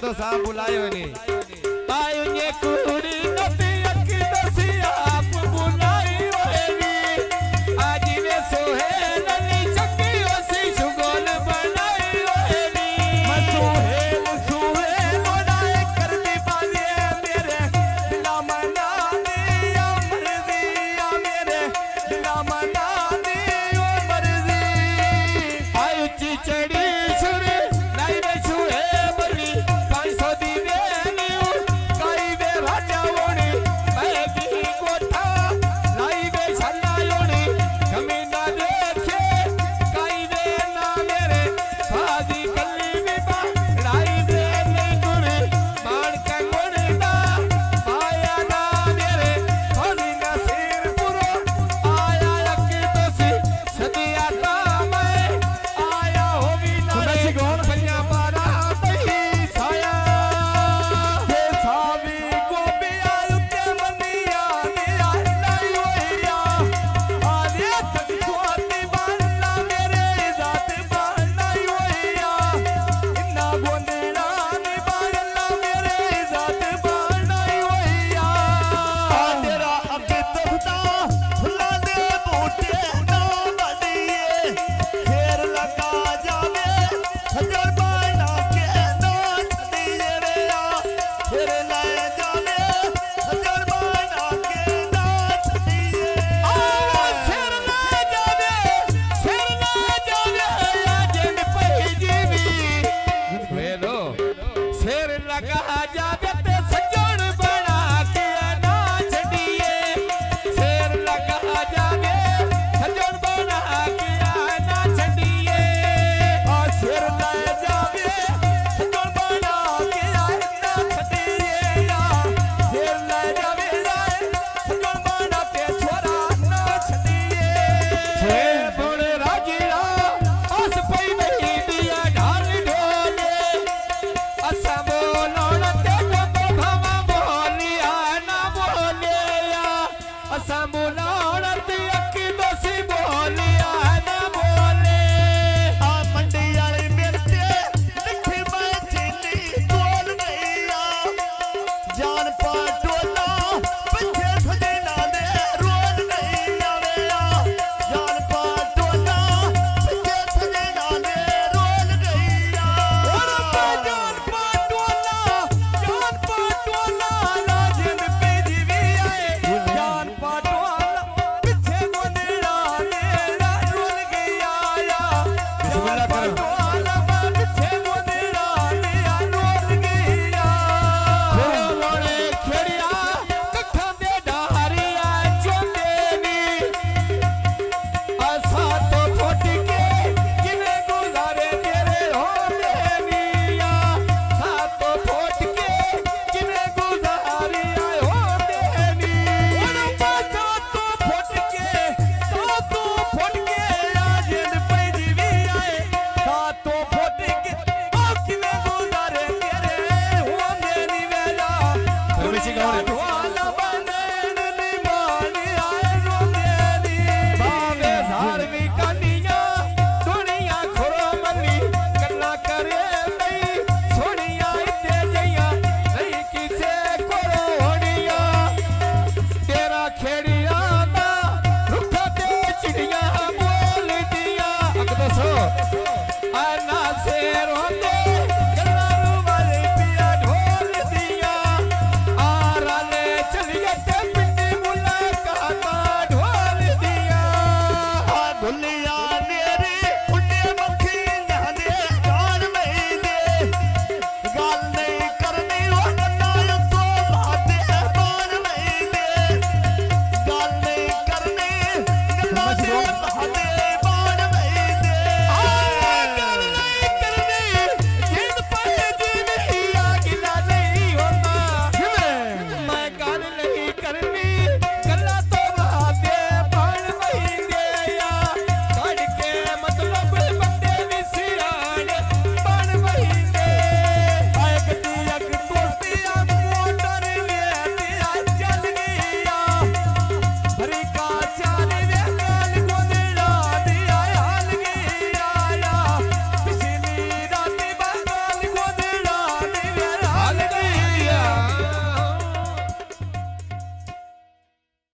तो साहब बुलायो नहीं आयो ये कुड़ी नती अकी दसी आप बुलाई होएगी आज वे सोहेल नी चक्की ओसी सुगोल बनाई होएगी मैं सोहेल सोहेल उड़ाए कर दी बाजे मेरे दिला मना दिया मर्जी या मेरे दिला मना दियो मर्जी आयो चिचड़ी सुर लाई वे छुए बली 500 दी देनी काई वे राजा वोनी बैगी कोठा लाई वे छल्ला योनी कमीना देखे काई वे ना मेरे भादी कल्ली विपा लाई वे नहीं गुरे मान का गुणदा माया ना मेरे होली ना सिर पुरो आया अक्की तोसी सदिया ता मैं आया होवी ना सुनसी कौन? पंजा पारा तही साया ये सावी को भी आयुते मनिया दिया नहीं होया आदे तक स्वाति बाला मेरे जात बाला होया इन्ना गोंदड़ा ने बाला मेरे जात बाला होया तेरा अगे तफता फुला दे बूटे ना बड़िए खेर लगा जावे सजर बाला के ना छड़िए रेया फिर ले जावे सजर बाला के ना छड़िए आवा सिर ना जावे आजन पही जीवी वेलो सिर लगा जावे ते सजन बना के ना छड़िए सिर लगा जावे सजन बना के ना छड़िए आ सिर ले